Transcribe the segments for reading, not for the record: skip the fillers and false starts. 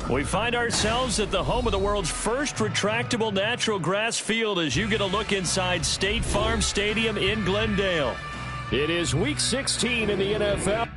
We find ourselves at the home of the world's first retractable natural grass field as you get a look inside State Farm Stadium in Glendale. It is Week 16 in the NFL.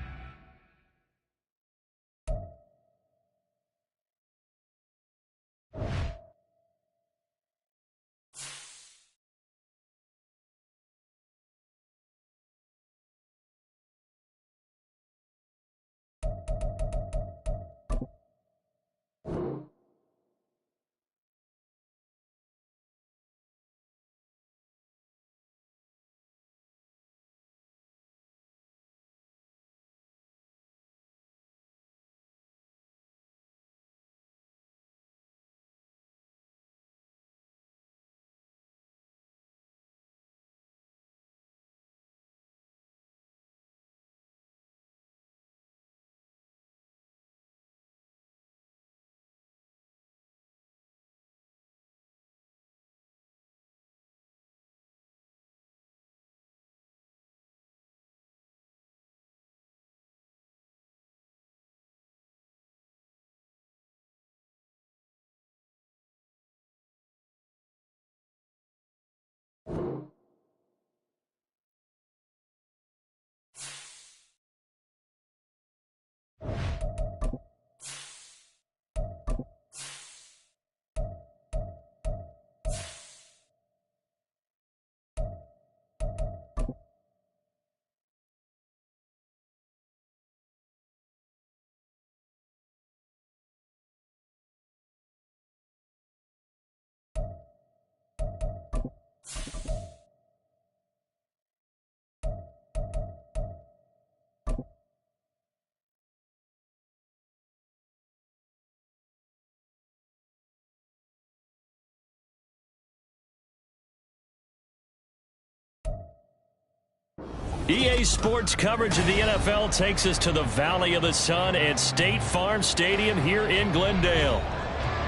EA Sports coverage of the NFL takes us to the Valley of the Sun at State Farm Stadium here in Glendale.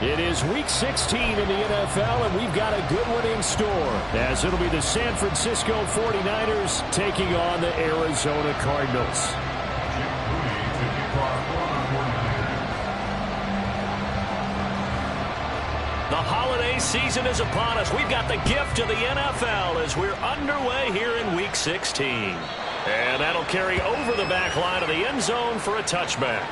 It is Week 16 in the NFL, and we've got a good one in store, as it'll be the San Francisco 49ers taking on the Arizona Cardinals. The holiday season is upon us. We've got the gift of the NFL as we're underway here in Week 16. And that'll carry over the back line of the end zone for a touchback.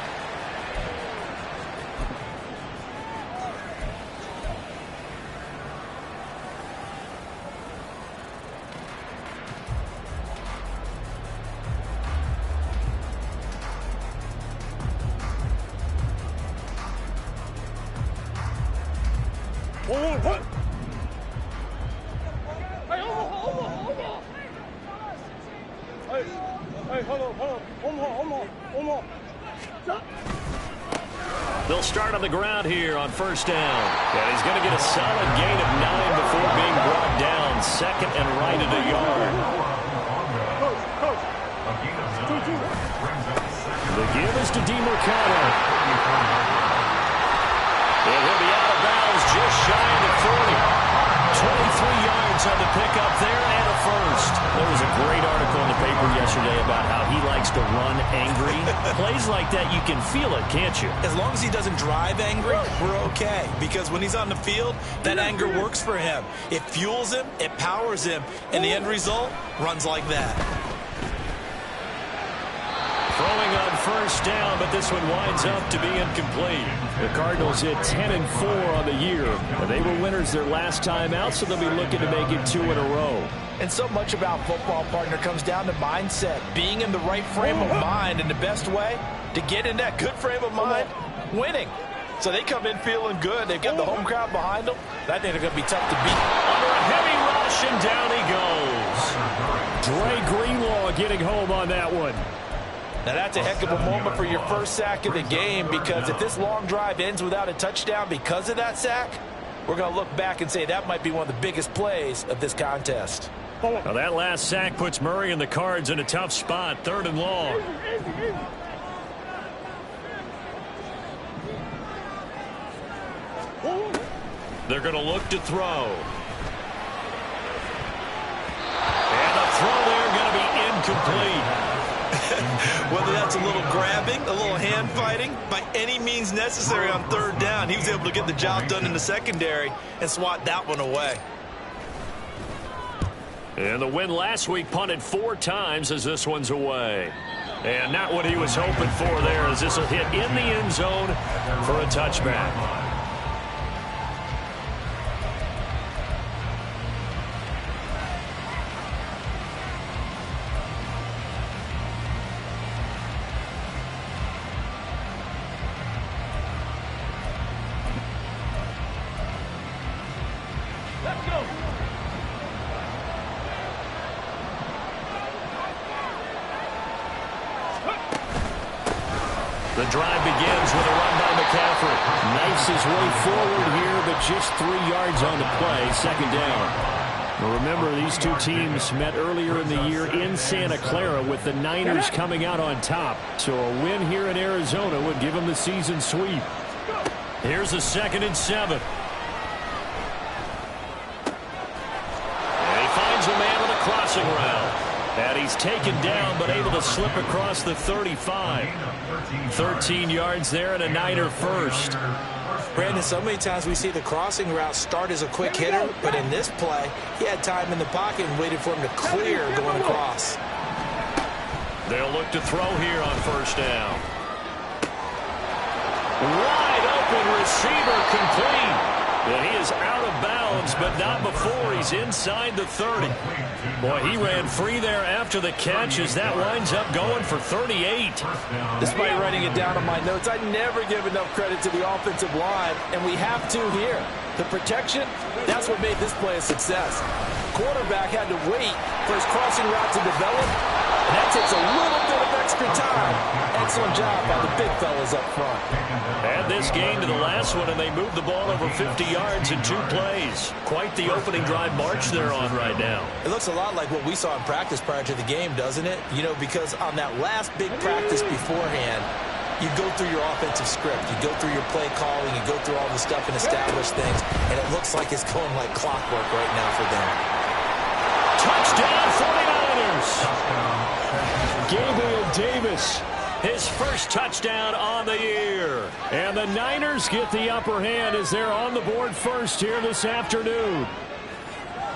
They'll start on the ground here on first down. And he's going to get a solid gain of 9 before being brought down. Second and right at a yard. The give is to DeMercado. And he'll be out of bounds just shy of the 40. 23 yards on the pickup there and a first. There was a great article in the paper yesterday about how he likes to run angry. Plays like that, you can feel it, can't you? As long as he doesn't drive angry, we're okay. Because when he's on the field, that anger works for him. It fuels him, it powers him, and the end result runs like that. Throwing on first down, but this one winds up to be incomplete. The Cardinals hit 10-4 on the year. They were winners their last time out, so they'll be looking to make it 2 in a row. And so much about football, partner, comes down to mindset. Being in the right frame of mind, and the best way to get in that good frame of mind, winning. So they come in feeling good. They've got the home crowd behind them. I think they're going to be tough to beat. Under a heavy rush, and down he goes. Dre Greenlaw getting home on that one. Now, that's a heck of a moment for your first sack of the game, because if this long drive ends without a touchdown because of that sack, we're going to look back and say that might be one of the biggest plays of this contest. Now, that last sack puts Murray and the Cards in a tough spot, 3rd and long. They're going to look to throw. And the throw there going to be incomplete. Whether that's a little grabbing, a little hand fighting, by any means necessary on 3rd down, he was able to get the job done in the secondary and swat that one away. And the win last week punted 4 times as this one's away. And not what he was hoping for there, as this will hit in the end zone for a touchback. The drive begins with a run by McCaffrey. Knifes his way forward here, but just 3 yards on the play, 2nd down. Now remember, these two teams met earlier in the year in Santa Clara, with the Niners coming out on top. So a win here in Arizona would give them the season sweep. Here's a 2nd and 7. And he finds a man with a crossing route. And he's taken down, but able to slip across the 35. 13 yards there and a Niner first. Brandon, so many times we see the crossing route start as a quick hitter, but in this play, he had time in the pocket and waited for him to clear going across. They'll look to throw here on first down. Wide open receiver complete. And he is out of bounds, but not before he's inside the 30. Boy, he ran free there after the catch as that winds up going for 38. Despite writing it down on my notes, I never give enough credit to the offensive line, and we have to here. The protection, that's what made this play a success. Quarterback had to wait for his crossing route to develop, and that takes a little bit of extra time. Excellent job by the big fellas up front. Add this game to the last one, and they moved the ball over 50 yards in 2 plays. Quite the opening drive march they're on right now. It looks a lot like what we saw in practice prior to the game, doesn't it? You know, because on that last big practice beforehand, you go through your offensive script. You go through your play calling. You go through all the stuff and establish things. And it looks like it's going like clockwork right now for them. Touchdown, 49ers. Gabriel Davis, his first touchdown on the year. And the Niners get the upper hand as they're on the board first here this afternoon.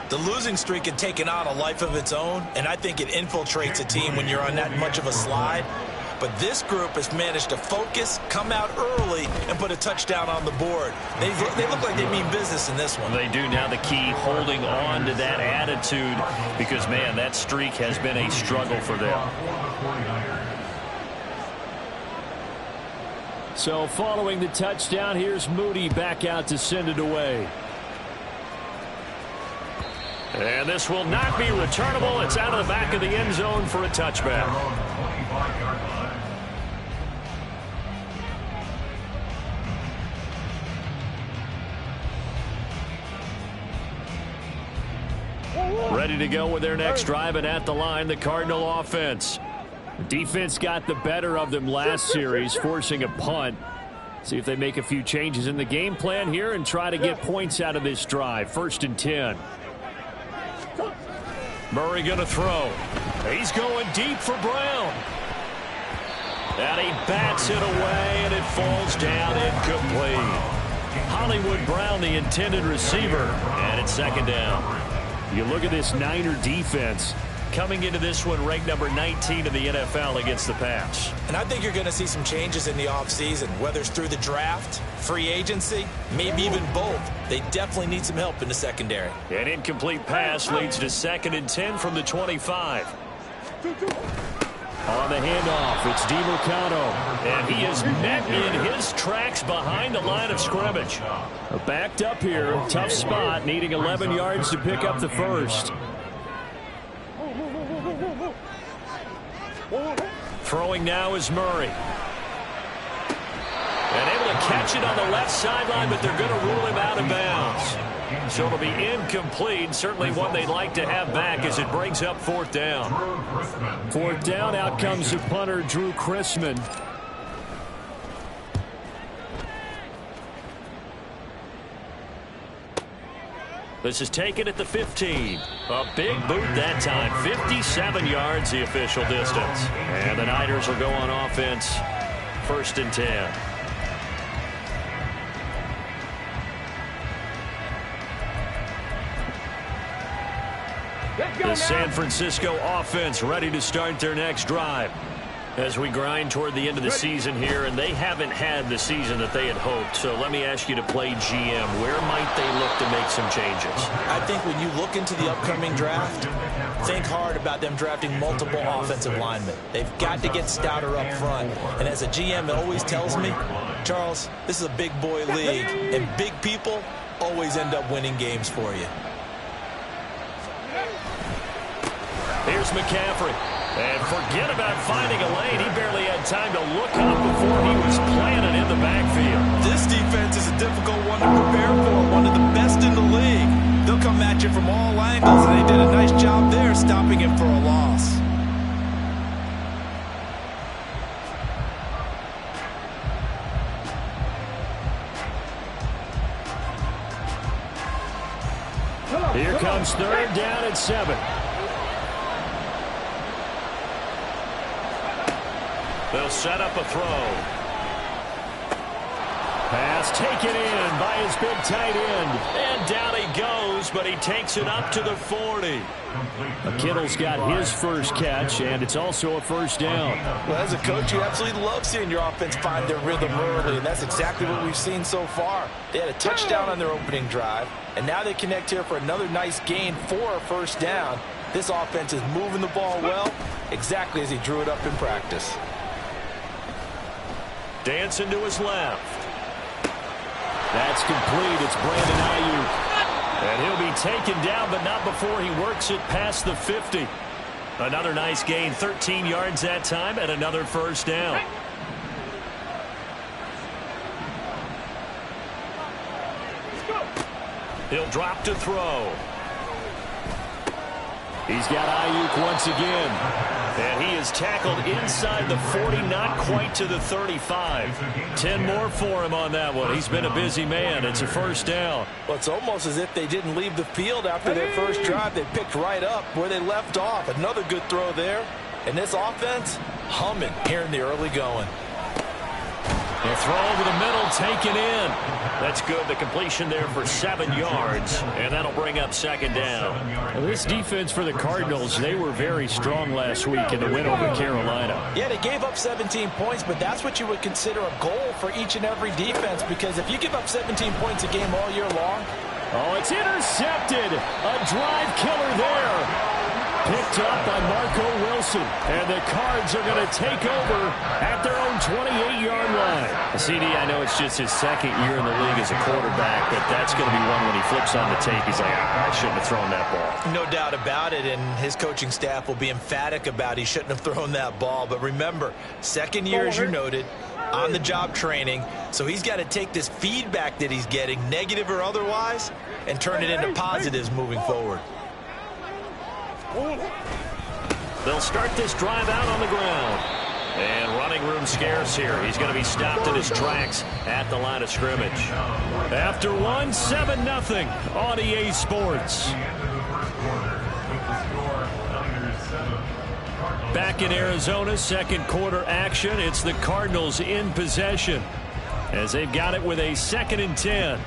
The losing streak had taken on a life of its own, and I think it infiltrates a team when you're on that much of a slide. But this group has managed to focus, come out early, and put a touchdown on the board. They look like they mean business in this one. They do. Now the key, holding on to that attitude, because, man, that streak has been a struggle for them. So following the touchdown, here's Moody back out to send it away. And this will not be returnable. It's out of the back of the end zone for a touchback. Ready to go with their next drive, and at the line, the Cardinal offense. Defense got the better of them last series, forcing a punt. See if they make a few changes in the game plan here and try to get points out of this drive. 1st and 10. Murray going to throw. He's going deep for Brown. And he bats it away, and it falls down incomplete. Hollywood Brown, the intended receiver, and it's 2nd down. You look at this Niner defense coming into this one ranked number 19 in the NFL against the pass. And I think you're going to see some changes in the offseason, whether it's through the draft, free agency, maybe even both. They definitely need some help in the secondary. An incomplete pass leads to 2nd and 10 from the 25. On the handoff, it's DeMarcano, and he is met in his tracks behind the line of scrimmage. Backed up here, tough spot, needing 11 yards to pick up the first. Throwing now is Murray. And able to catch it on the left sideline, but they're going to rule him out of bounds. So it'll be incomplete. Certainly one they'd like to have back as it brings up 4th down. 4th down, out comes the punter, Drew Chrisman. This is taken at the 15. A big boot that time. 57 yards the official distance. And the Niners will go on offense. 1st and 10. The San Francisco offense ready to start their next drive as we grind toward the end of the season here, and they haven't had the season that they had hoped. So let me ask you to play GM. Where might they look to make some changes? I think when you look into the upcoming draft, think hard about them drafting multiple offensive linemen. They've got to get stouter up front. And as a GM, it always tells me, Charles, this is a big boy league, and big people always end up winning games for you. Here's McCaffrey. And forget about finding a lane. He barely had time to look up before he was planted in the backfield. This defense is a difficult one to prepare for, one of the best in the league. They'll come at you from all angles, and they did a nice job there stopping him for a loss. Here comes 3rd down and 7. They'll set up a throw. Pass taken in by his big tight end. And down he goes, but he takes it up to the 40. Kittle's got his first catch, and it's also a first down. Well, as a coach, you absolutely love seeing your offense find their rhythm early, and that's exactly what we've seen so far. They had a touchdown on their opening drive, and now they connect here for another nice gain for a first down. This offense is moving the ball well, exactly as he drew it up in practice. Dancing to his left. That's complete. It's Brandon Ayuk. And he'll be taken down, but not before he works it past the 50. Another nice gain, 13 yards that time, and another first down. He'll drop to throw. He's got Ayuk once again. And he is tackled inside the 40, not quite to the 35. 10 more for him on that one. He's been a busy man. It's a first down. Well, it's almost as if they didn't leave the field after their first drive. They picked right up where they left off. Another good throw there. And this offense, humming here in the early going. A throw over the middle, taken in. That's good. The completion there for 7 yards, and that'll bring up second down. Well, this defense for the Cardinals, they were very strong last week in the win over Carolina. Yeah, they gave up 17 points, but that's what you would consider a goal for each and every defense, because if you give up 17 points a game all year long. Oh, it's intercepted. A drive killer there. Picked up by Marco Wilson. And the Cards are going to take over at their own 28-yard line. CD, I know it's just his second year in the league as a quarterback, but that's going to be one when he flips on the tape. He's like, I shouldn't have thrown that ball. No doubt about it, and his coaching staff will be emphatic about he shouldn't have thrown that ball. But remember, second year, as you noted, on-the-job training. So he's got to take this feedback that he's getting, negative or otherwise, and turn it into positives moving forward. They'll start this drive out on the ground. And running room scarce here. He's going to be stopped in his tracks at the line of scrimmage. After one, 7-0 on EA Sports. Back in Arizona, second quarter action. It's the Cardinals in possession as they've got it with a 2nd and 10.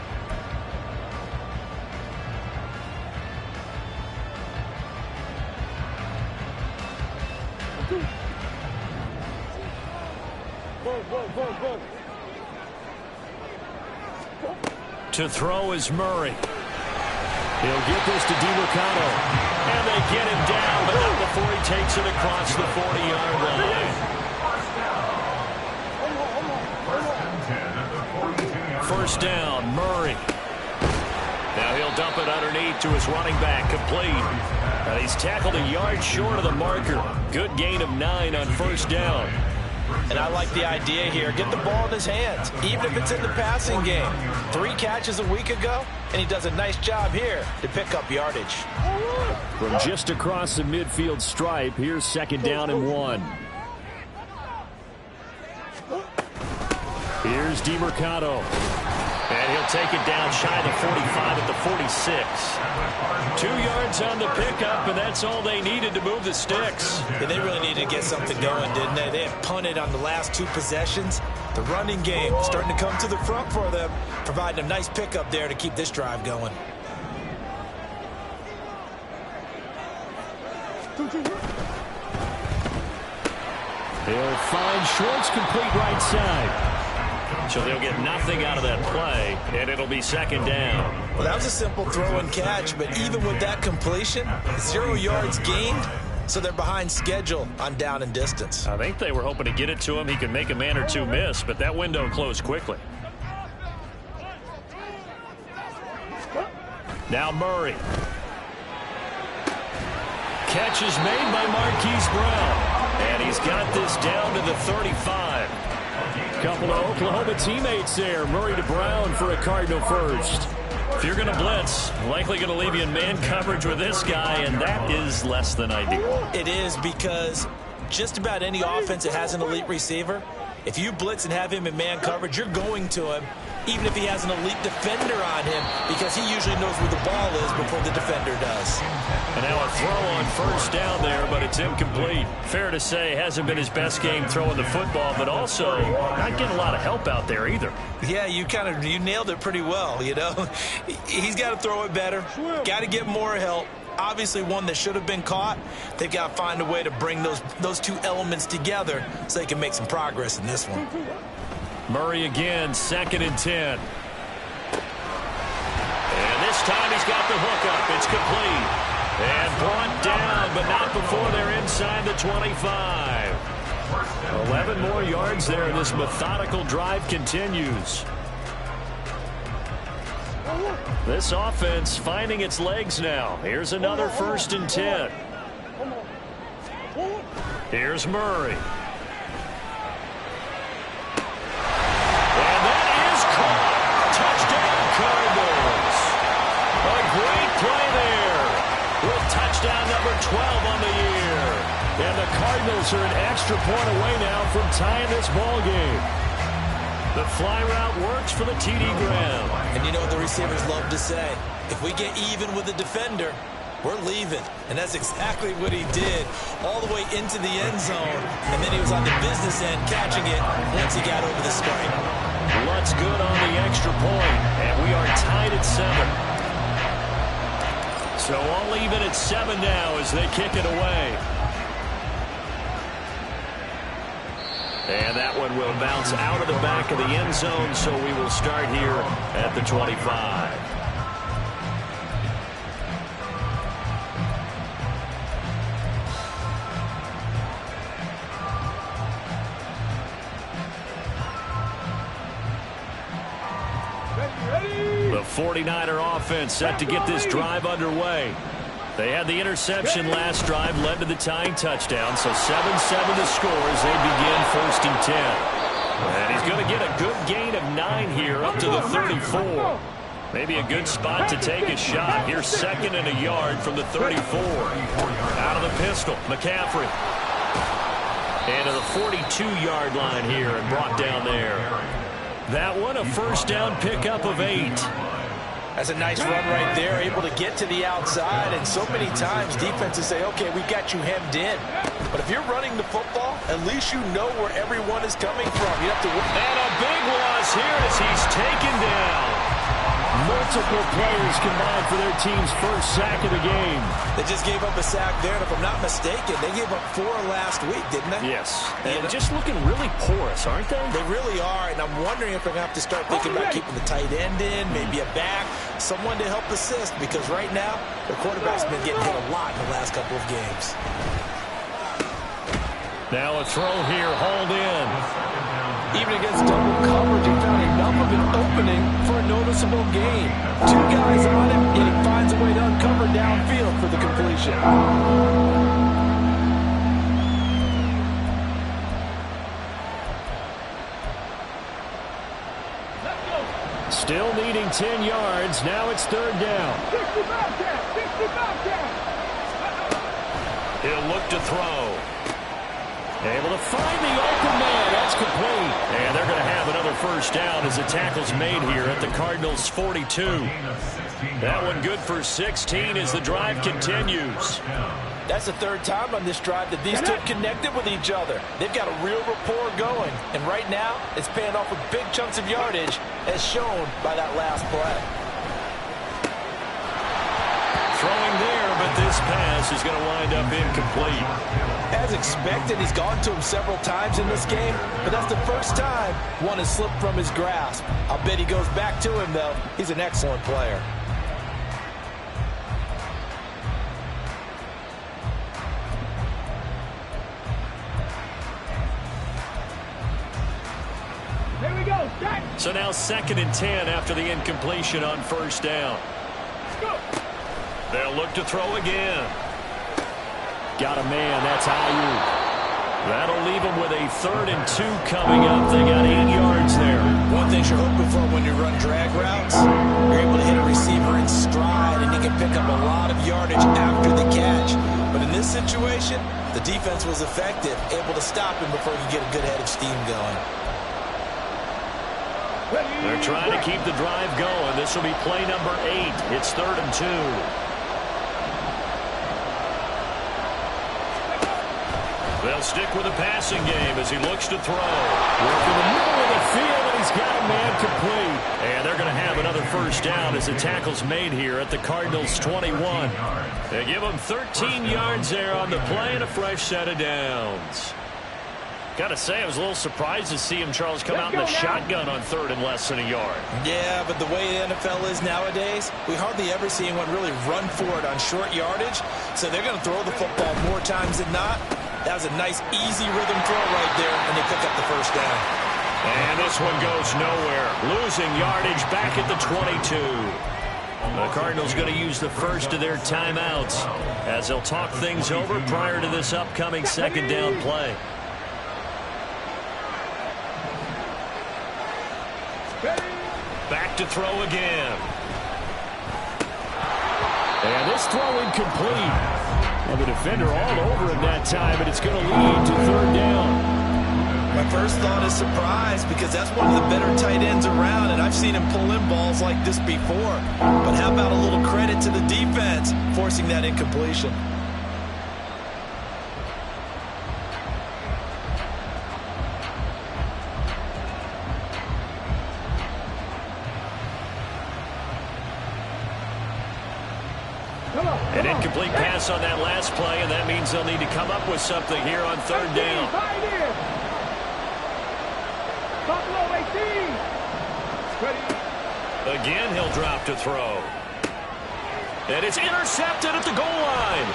To throw is Murray. He'll get this to DeMarcado. And they get him down, but not before he takes it across the 40-yard line. First down, Murray. Now he'll dump it underneath to his running back, complete. And he's tackled a yard short of the marker. Good gain of 9 on first down. And I like the idea here. Get the ball in his hands, even if it's in the passing game. 3 catches a week ago, and he does a nice job here to pick up yardage. From just across the midfield stripe, here's 2nd down and 1. Here's DeMarcado. And he'll take it down shy of the 45 at the 46. 2 yards on the pickup, and that's all they needed to move the sticks. And they really needed to get something going, didn't they? They had punted on the last 2 possessions. The running game starting to come to the front for them, providing a nice pickup there to keep this drive going. He'll find Schwartz, complete right side. So they'll get nothing out of that play, and it'll be 2nd down. Well, that was a simple throw and catch, but even with that completion, 0 yards gained, so they're behind schedule on down and distance. I think they were hoping to get it to him. He could make a man or two miss, but that window closed quickly. Now Murray. Catch is made by Marquise Brown, and he's got this down to the 35. Couple of Oklahoma teammates there. Murray to Brown for a Cardinal first. If you're going to blitz, likely going to leave you in man coverage with this guy, and that is less than ideal. It is, because just about any offense that has an elite receiver, if you blitz and have him in man coverage, you're going to him. even if he has an elite defender on him, because he usually knows where the ball is before the defender does. And now a throw on first down there, but it's incomplete. Fair to say, hasn't been his best game throwing the football, but also not getting a lot of help out there either. Yeah, you nailed it pretty well, you know. He's got to throw it better, got to get more help. Obviously one that should have been caught. They've got to find a way to bring those two elements together so they can make some progress in this one. Murray again, 2nd and 10. And this time he's got the hook up. It's complete. And brought down, but not before they're inside the 25. 11 more yards there. This methodical drive continues. This offense finding its legs now. Here's another 1st and 10. Here's Murray. And that is caught. Touchdown Cardinals. A great play there. With touchdown number 12 on the year. And the Cardinals are an extra point away now from tying this ball game. The fly route works for the TD Graham. And you know what the receivers love to say? If we get even with the defender, we're leaving. And that's exactly what he did, all the way into the end zone. And then he was on the business end catching it once he got over the stripe. Lutz good on the extra point. And we are tied at 7. So all even at 7 now as they kick it away. And that one will bounce out of the back of the end zone, so we will start here at the 25. The 49er offense set to get this drive underway. They had the interception last drive, led to the tying touchdown, so 7-7 the score as they begin 1st and 10. And he's going to get a good gain of 9 here up to the 34. Maybe a good spot to take a shot. Here's 2nd and a yard from the 34. Out of the pistol, McCaffrey. And to the 42-yard line here and brought down there. That one, a 1st down pickup of 8. That's a nice run right there, able to get to the outside. And so many times defenses say, okay, we got you hemmed in. But if you're running the football, at least you know where everyone is coming from. You have to. And a big loss here as he's taken down. Multiple players combined for their team's 1st sack of the game. They just gave up a sack there, and if I'm not mistaken, they gave up 4 last week, didn't they? Yes. And just looking really porous, aren't they? They really are, and I'm wondering if they're going to have to start thinking about keeping the tight end in, maybe a back, someone to help assist, because right now, their quarterback's been getting hit a lot in the last couple of games. Now a throw here, hauled in. Even against double coverage, he found enough of an opening for a noticeable gain. 2 guys on him, and he finds a way to uncover downfield for the completion. Still needing 10 yards. Now it's 3rd down. He'll look to throw. Able to find the open man. That's complete. And they're going to have another 1st down as the tackle's made here at the Cardinals' 42. That one good for 16 as the drive continues. That's the 3rd time on this drive that these two connected with each other. They've got a real rapport going. And right now, it's paying off with big chunks of yardage as shown by that last play. Throwing there, but this pass is going to wind up incomplete. As expected, he's gone to him several times in this game, but that's the 1st time one has slipped from his grasp. I'll bet he goes back to him, though. He's an excellent player. There we go. So now 2nd and 10 after the incompletion on 1st down. They'll look to throw again. Got a man. That's Ayuk. That'll leave them with a 3rd and 2 coming up. They got 8 yards there. One thing you're hoping for when you run drag routes, you're able to hit a receiver in stride, and he can pick up a lot of yardage after the catch. But in this situation, the defense was effective, able to stop him before he could get a good head of steam going. They're trying to keep the drive going. This will be play number 8. It's 3rd and 2. They'll stick with the passing game as he looks to throw. Work in the middle of the field, and he's got a man complete. And they're going to have another first down as the tackle's made here at the Cardinals' 21. They give them 13 yards there on the play and a fresh set of downs. Got to say, I was a little surprised to see him, Charles, come out in the shotgun on 3rd and less than a yard. Yeah, but the way the NFL is nowadays, we hardly ever see anyone really run for it on short yardage. So they're going to throw the football more times than not. That was a nice, easy rhythm throw right there, and they pick up the first down. And this one goes nowhere. Losing yardage back at the 22. The Cardinals going to use the first of their timeouts as they'll talk things over prior to this upcoming second down play. Back to throw again. And this throw incomplete. Well, the defender all over him that time, and it's going to lead to 3rd down. My first thought is surprise because that's one of the better tight ends around, and I've seen him pull in balls like this before. But how about a little credit to the defense forcing that incompletion? An incomplete pass on that last play, and that means they'll need to come up with something here on 3rd down. Again, he'll drop to throw. And it's intercepted at the goal line.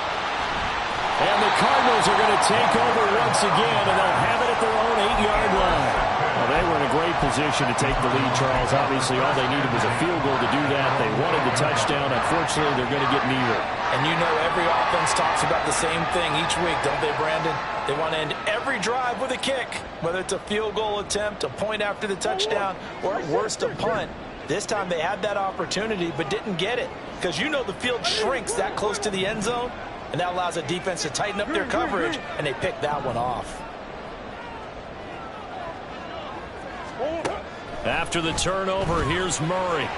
And the Cardinals are going to take over once again, and they'll have it at their own 8-yard line. Well, they were in a great position to take the lead, Charles. Obviously, all they needed was a field goal to do that. They wanted the touchdown. Unfortunately, they're going to get neither. And you know every offense talks about the same thing each week, don't they, Brandon? They want to end every drive with a kick, whether it's a field goal attempt, a point after the touchdown, or at worst, a punt. This time they had that opportunity but didn't get it because you know the field shrinks that close to the end zone, and that allows a defense to tighten up their coverage, and they picked that one off. After the turnover, here's Murray.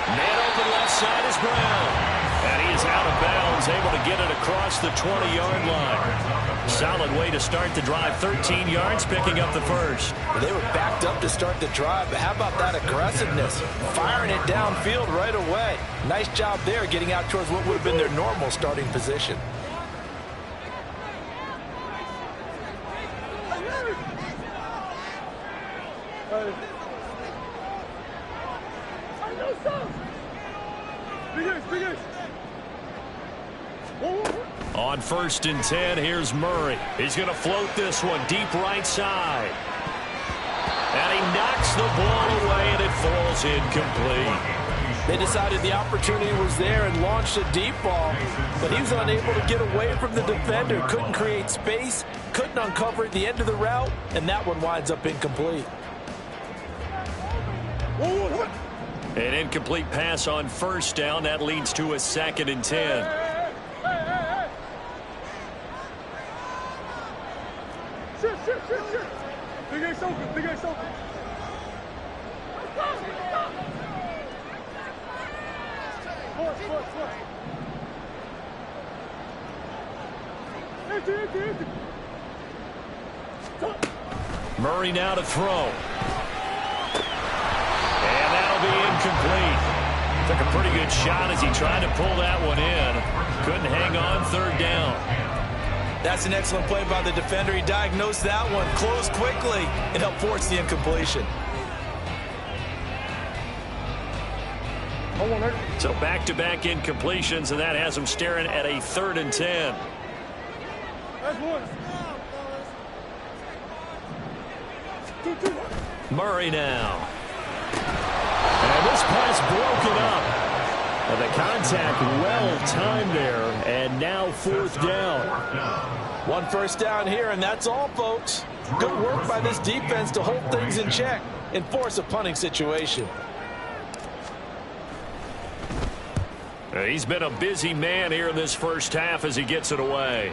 Man open left side is Brown. And he is out of bounds, able to get it across the 20-yard line. Solid way to start the drive. 13 yards, picking up the first. They were backed up to start the drive, but how about that aggressiveness? Firing it downfield right away. Nice job there, getting out towards what would have been their normal starting position. On 1st and 10, here's Murray. He's going to float this one deep right side. And he knocks the ball away, and it falls incomplete. They decided the opportunity was there and launched a deep ball, but he was unable to get away from the defender. Couldn't create space, couldn't uncover at the end of the route, and that one winds up incomplete. An incomplete pass on 1st down. That leads to a 2nd and 10. Big Ace open, Big Ace open. Murray now to throw. And that'll be incomplete. Took a pretty good shot as he tried to pull that one in. Couldn't hang on 3rd down. That's an excellent play by the defender. He diagnosed that one, closed quickly, and helped force the incompletion. So back-to-back incompletions, and that has him staring at a 3rd and 10. Murray now. And this pass broken up. Well, the contact well-timed there, and now 4th down. One first down here, and that's all, folks. Good work by this defense to hold things in check and force a punting situation. He's been a busy man here in this first half as he gets it away.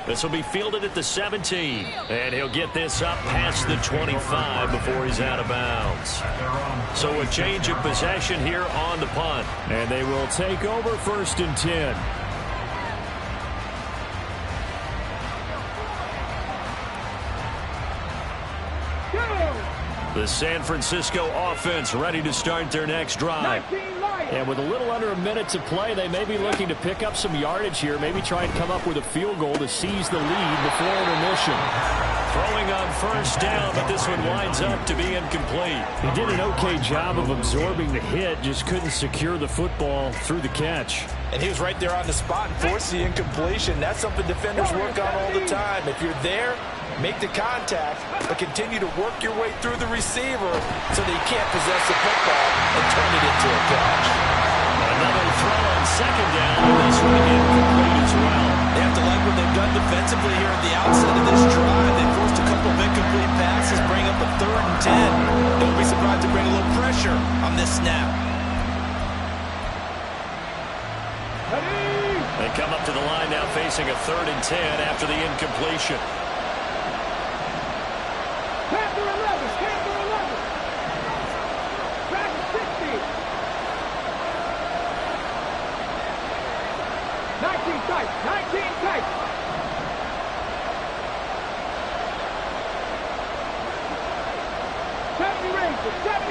This will be fielded at the 17. And he'll get this up past the 25 before he's out of bounds. So a change of possession here on the punt. And they will take over 1st and 10. The San Francisco offense ready to start their next drive. And with a little under a minute to play, they may be looking to pick up some yardage here, maybe try and come up with a field goal to seize the lead before intermission. Throwing on 1st down, but this one winds up to be incomplete. He did an okay job of absorbing the hit, just couldn't secure the football through the catch. And he was right there on the spot and forced the incompletion. That's something defenders work on all the time. If you're there, make the contact, but continue to work your way through the receiver so that you can't possess the football and turn it into a catch. Another throw on 2nd down, and this one incomplete as well. They have to like what they've done defensively here at the outset of this drive. They forced a couple of incomplete passes, bring up a 3rd and 10. Don't be surprised to bring a little pressure on this snap. They come up to the line now facing a 3rd and 10 after the incompletion. Panther 11, Panther 11. Back 60. 19 tight, 19 tight.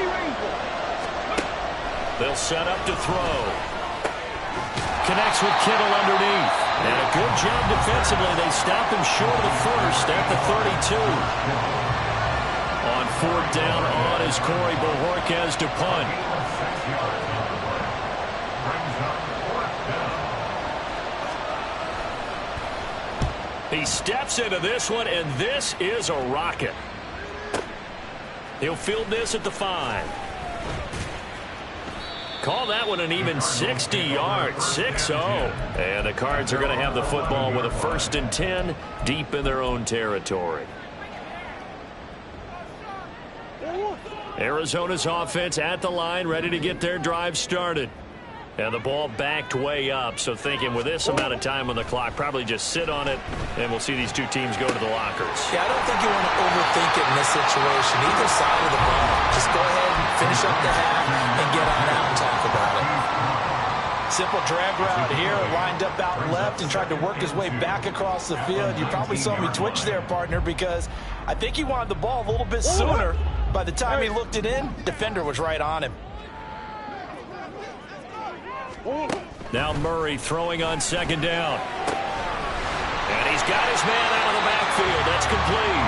Ranger. They'll set up to throw. Connects with Kittle underneath. And a good job defensively. They stop him short of the 1st at the 32. On 4th down on is Corey Bojorquez to punt. He steps into this one, and this is a rocket. He'll field this at the 5. Call that one an even 60 yards, 6-0. And the Cards are going to have the football with a 1st and 10 deep in their own territory. Arizona's offense at the line, ready to get their drive started. And the ball backed way up, so thinking with this amount of time on the clock, probably just sit on it, and we'll see these two teams go to the lockers. Yeah, I don't think you want to overthink it in this situation. Either side of the ball. Just go ahead and finish up the half and get on out and talk about it. Simple drag route here, lined up out left and tried to work his way back across the field. You probably saw me twitch there, partner, because I think he wanted the ball a little bit sooner. By the time he looked it in, defender was right on him. Now Murray throwing on 2nd down. And he's got his man out of the backfield. That's complete.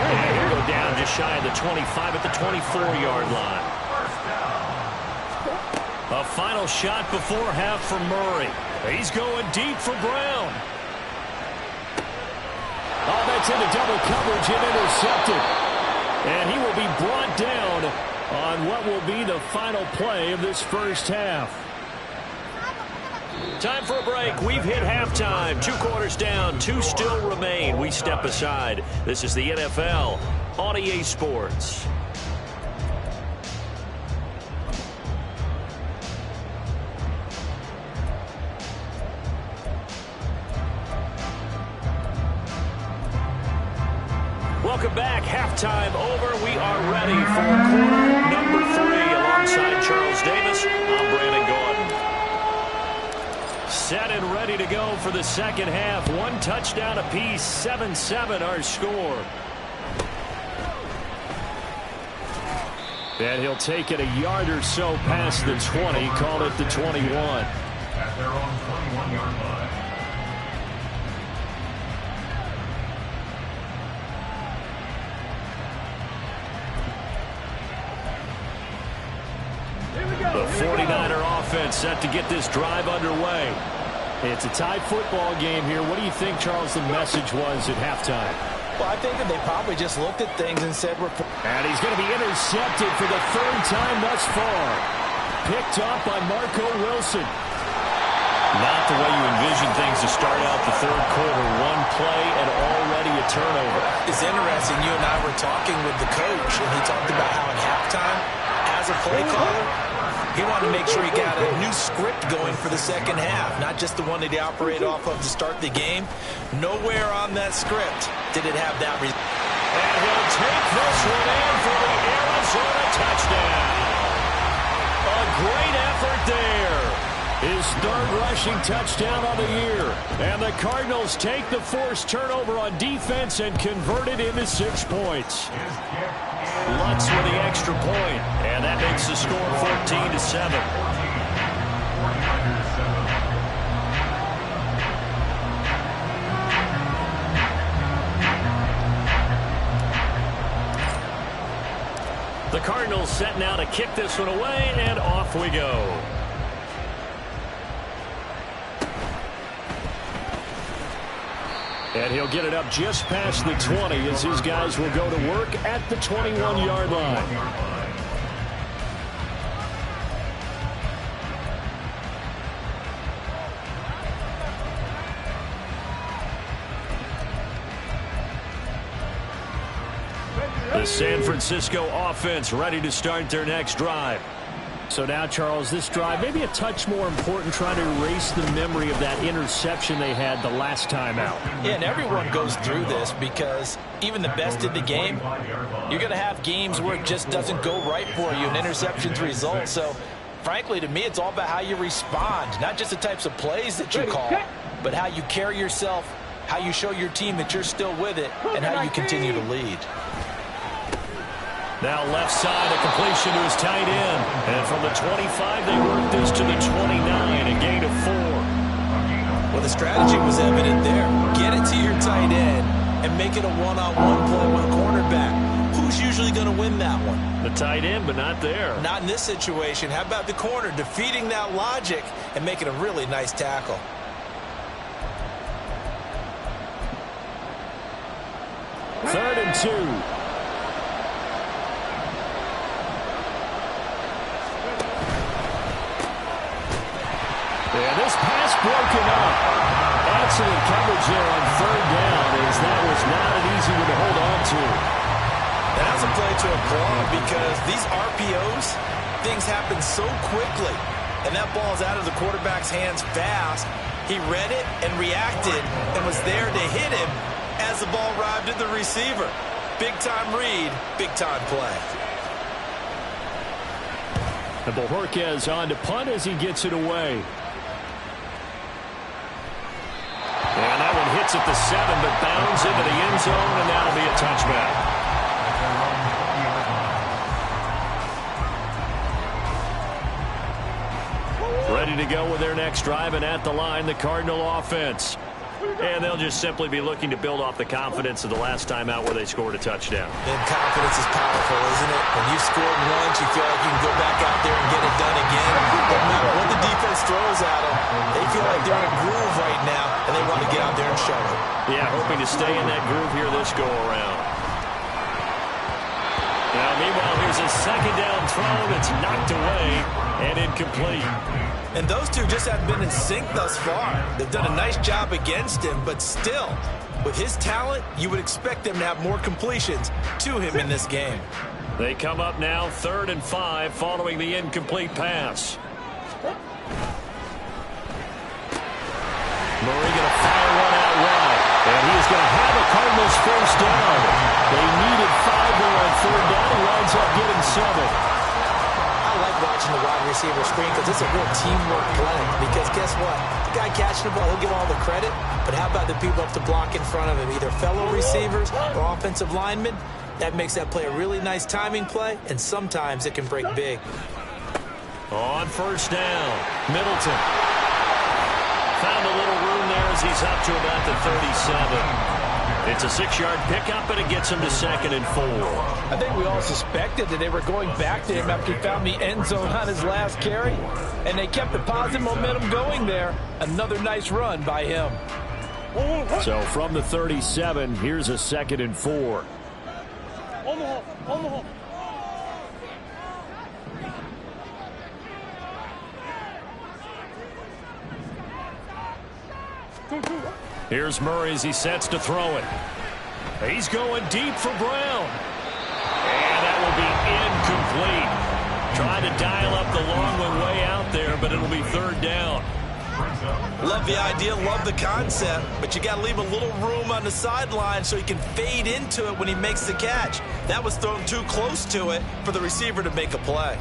And he'll go down just shy of the 25 at the 24-yard line. A final shot before half for Murray. He's going deep for Brown. Oh, that's into double coverage and intercepted. And he will be brought down on what will be the final play of this first half. Time for a break. We've hit halftime. 2 quarters down. 2 still remain. We step aside. This is the NFL on EA Sports. Welcome back. Halftime over. We are ready for quarter number 3 alongside Charles Davis. I'm Brandon Gordon. Set and ready to go for the 2nd half. 1 touchdown apiece. 7-7 our score. And he'll take it a yard or so past the 20. Call it the 21. At their own 21-yard line. The 49er offense set to get this drive underway. It's a tie football game here. What do you think, Charles, the message was at halftime? Well, I think that they probably just looked at things and said, and he's going to be intercepted for the 3rd time thus far. Picked up by Marco Wilson. Not the way you envision things to start out the 3rd quarter. 1 play and already a turnover. It's interesting. You and I were talking with the coach, and he talked about how at halftime, as a play caller, He wanted to make sure he got a new script going for the second half, not just the one that he operated off of to start the game. Nowhere on that script did it have that result. And he'll take this one in for the Arizona touchdown. A great effort there. His third rushing touchdown of the year. And the Cardinals take the forced turnover on defense and convert it into 6 points. Lutz with the extra point, and that makes the score 14-7. The Cardinals set now to kick this one away, and off we go. And he'll get it up just past the 20 as his guys will go to work at the 21-yard line. The San Francisco offense ready to start their next drive. So now, Charles, this drive maybe a touch more important, trying to erase the memory of that interception they had the last time out. Yeah, and everyone goes through this because even the best in the game, you're going to have games where it just doesn't go right for you, and interceptions result. So, frankly, to me, it's all about how you respond, not just the types of plays that you call, but how you carry yourself, how you show your team that you're still with it, and how you continue to lead. Now left side, a completion to his tight end. And from the 25, they work this to the 29, a gain of 4. Well, the strategy was evident there. Get it to your tight end and make it a one-on-one play with a cornerback. Who's usually going to win that one? The tight end, but not there. Not in this situation. How about the corner defeating that logic and making a really nice tackle? Third and 2. And this pass broken up. Excellent coverage there on third down, as that was not an easy one to hold on to. That's a play to applaud because these RPOs, things happen so quickly. And that ball's out of the quarterback's hands fast. He read it and reacted and was there to hit him as the ball arrived at the receiver. Big-time read, big-time play. And Bojorquez on to punt as he gets it away. And that one hits at the 7, but bounds into the end zone, and that'll be a touchback. Ready to go with their next drive, and at the line, the Cardinal offense. And they'll just simply be looking to build off the confidence of the last time out where they scored a touchdown. And confidence is powerful, isn't it? When you've scored once, you feel like you can go back out there and get it done again. No matter what the defense throws at them, they feel like they're in a groove right now, and they want to get out there and show it. Yeah, hoping to stay in that groove here this go-around. Now, meanwhile, here's a second down throw that's knocked away and incomplete. And those two just haven't been in sync thus far. They've done a nice job against him, but still, with his talent, you would expect them to have more completions to him in this game. They come up now 3rd and 5 following the incomplete pass. Murray going to fire one out wide, and he's going to have a Cardinals first down. They needed 5 there on 3rd down. He winds up getting 7. I like watching the wide receiver screen because it's a real teamwork play. Because guess what? The guy catching the ball, he'll get all the credit. But how about the people up to block in front of him? Either fellow receivers or offensive linemen. That makes that play a really nice timing play, and sometimes it can break big. On first down, Middleton. Found a little room there as he's up to about the 37. It's a 6-yard pickup, and it gets him to 2nd and 4. I think we all suspected that they were going back to him after he found the end zone on his last carry, and they kept the positive momentum going there. Another nice run by him. So from the 37, here's a 2nd and 4. Here's Murray as he sets to throw it. He's going deep for Brown. And that will be incomplete. Tried trying to dial up the long one way out there, but it'll be third down. Love the idea, love the concept, but you got to leave a little room on the sideline so he can fade into it when he makes the catch. That was thrown too close to it for the receiver to make a play.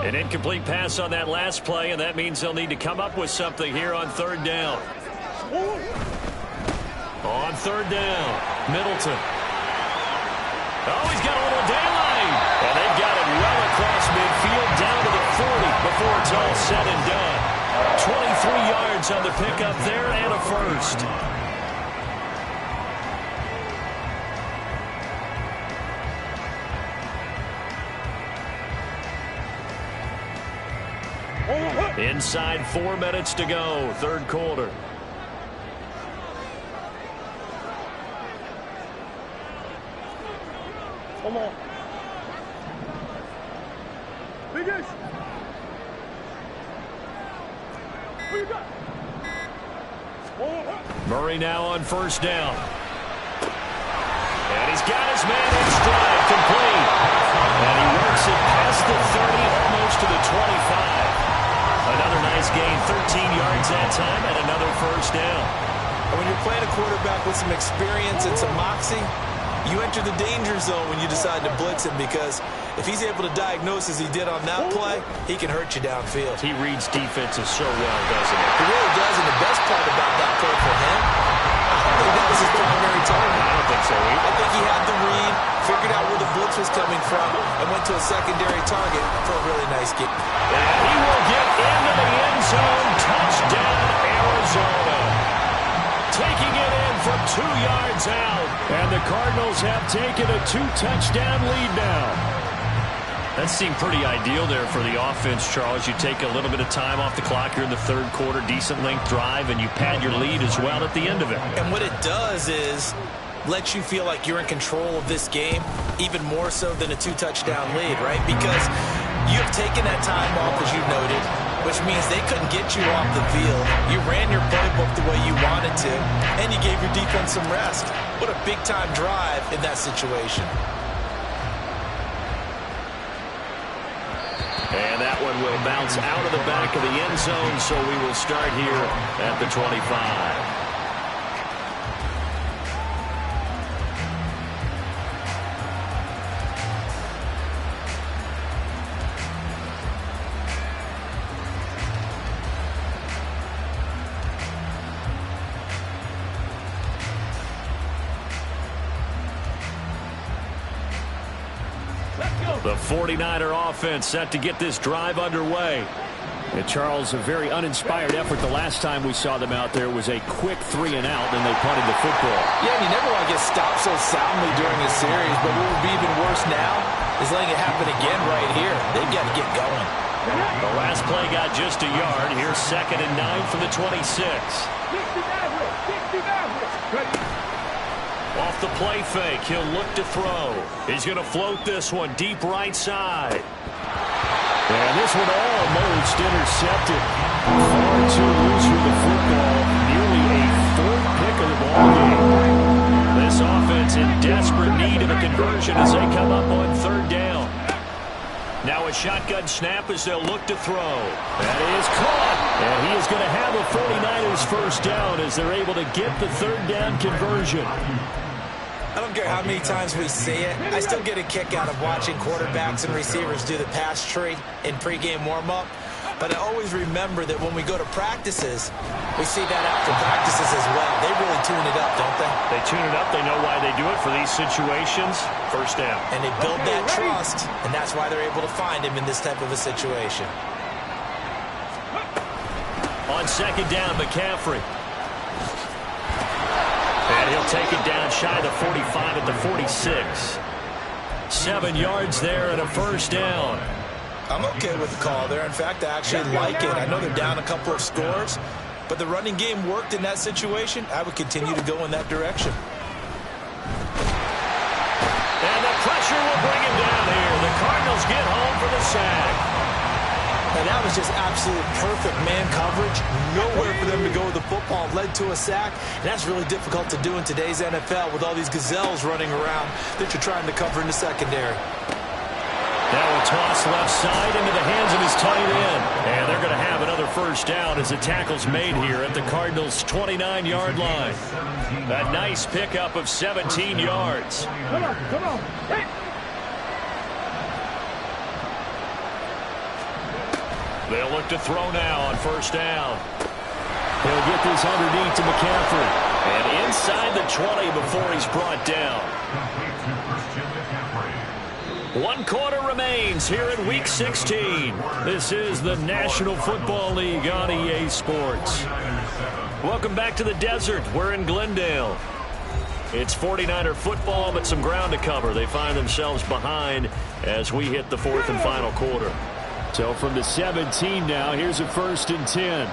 An incomplete pass on that last play, and that means they'll need to come up with something here on third down. On third down, Middleton. Oh, he's got a little daylight. And they've got it well across midfield down to the 40 before it's all said and done. 23 yards on the pickup there and a first. Inside 4 minutes to go, third quarter. Come on. Biggest. Who you got? Murray now on first down. And he's got his man in stride, complete. And he works it past the 30, almost to the 25. Another nice gain, 13 yards that time, and another first down. And when you're playing a quarterback with some experience and some moxie, you enter the danger zone when you decide to blitz him, because if he's able to diagnose as he did on that play, he can hurt you downfield. He reads defenses so well, doesn't he? He really does, and the best part about that play for him, I don't think that was his primary target. I don't think so either. I think he had the read, figured out where the blitz was coming from, and went to a secondary target for a really nice game. And he will get into the end zone. Touchdown, Arizona. Taking it in from 2 yards out. And the Cardinals have taken a 2-touchdown lead now. That seemed pretty ideal there for the offense, Charles. You take a little bit of time off the clock here in the third quarter, decent length drive, and you pad your lead as well at the end of it. And what it does is let you feel like you're in control of this game, even more so than a 2-touchdown lead, right? Because you've taken that time off, as you noted, which means they couldn't get you off the field. You ran your playbook the way you wanted to, and you gave your defense some rest. What a big-time drive in that situation. And that one will bounce out of the back of the end zone, so we will start here at the 25. The 49er offense set to get this drive underway. And Charles, a very uninspired effort. The last time we saw them out there was a quick 3 and out, and they punted the football. Yeah, and you never want to get stopped so soundly during a series, but what would be even worse now is letting it happen again right here. They've got to get going. The last play got just a yard. Here's 2nd and 9 from the 26. 60 average. 60 average. Off the play fake, he'll look to throw. He's going to float this one deep right side. And this one almost intercepted. Far too loose with the football. Nearly a 4th pick of the ball game. This offense in desperate need of a conversion as they come up on 3rd down. Now a shotgun snap as they'll look to throw. That is caught. And he is going to have a 49ers first down as they're able to get the 3rd down conversion. I don't care how many times we see it. I still get a kick out of watching quarterbacks and receivers do the pass tree in pregame warm-up. But I always remember that when we go to practices, we see that after practices as well. They really tune it up, don't they? They tune it up. They know why they do it for these situations. First down. And they build that trust, and that's why they're able to find him in this type of a situation. On 2nd down, McCaffrey. And he'll take it down shy of the 45 at the 46. 7 yards there and a first down. I'm okay with the call there. In fact, I actually like it. I know they're down a couple of scores, but the running game worked in that situation. I would continue to go in that direction. And the pressure will bring him down here. The Cardinals get home for the sack. And that was just absolute perfect man coverage. Nowhere for them to go with the football. Led to a sack. And that's really difficult to do in today's NFL with all these gazelles running around that you're trying to cover in the secondary. That will toss left side into the hands of his tight end. And they're going to have another first down as the tackle's made here at the Cardinals' 29-yard line. A nice pickup of 17 yards. Come on. Hey. They'll look to throw now on first down. He'll get this underneath to McCaffrey. And inside the 20 before he's brought down. 1 quarter remains here in Week 16. This is the National Football League on EA Sports. Welcome back to the desert. We're in Glendale. It's 49er football, but some ground to cover. They find themselves behind as we hit the 4th and final quarter. So from the 17 now, here's a 1st and 10.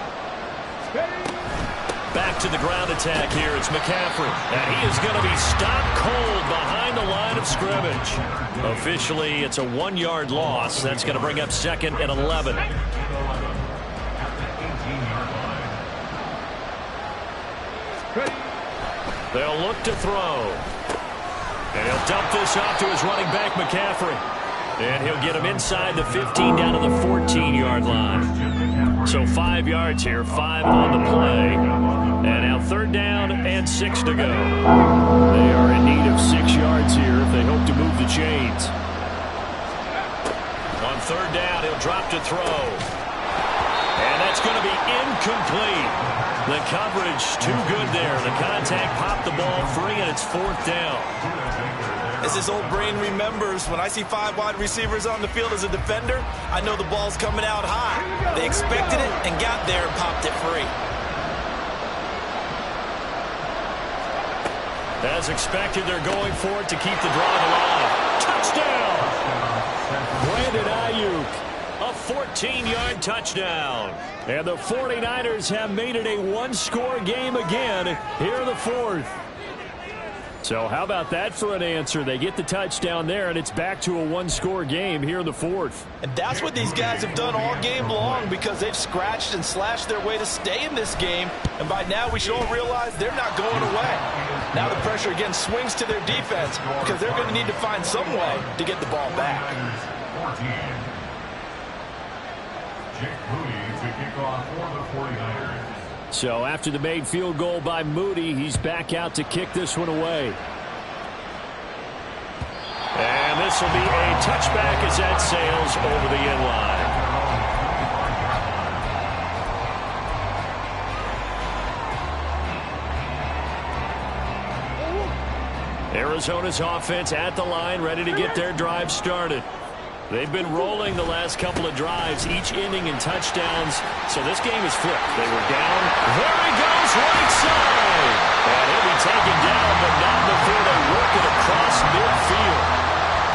Back to the ground attack here. It's McCaffrey. And he is going to be stopped cold behind the line of scrimmage. Officially, it's a 1-yard loss. That's going to bring up 2nd and 11. They'll look to throw. And he'll dump this off to his running back, McCaffrey. And he'll get him inside the 15 down to the 14-yard line. So 5 yards here, 5 on the play. And now 3rd down and 6 to go. They are in need of 6 yards here if they hope to move the chains. On 3rd down, he'll drop to throw. And that's going to be incomplete. The coverage too good there. The contact popped the ball free, and it's 4th down. As this old brain remembers, when I see 5 wide receivers on the field as a defender, I know the ball's coming out high. They expected it and got there and popped it free. As expected, they're going for it to keep the drive alive. Touchdown! Brandon Ayuk. A 14-yard touchdown. And the 49ers have made it a 1-score game again here in the 4th. So how about that for an answer? They get the touchdown there, and it's back to a 1-score game here in the 4th. And that's what these guys have done all game long because they've scratched and slashed their way to stay in this game. And by now, we should all realize they're not going away. Now the pressure again swings to their defense because they're going to need to find some way to get the ball back. Jake Moody to kick off for the 49ers. So after the made field goal by Moody, he's back out to kick this one away. And this will be a touchback as that sails over the end line. Arizona's offense at the line, ready to get their drive started. They've been rolling the last couple of drives, each ending in touchdowns. So this game is flipped. They were down. There he goes, right side. And he'll be taken down, but not before they work it across midfield.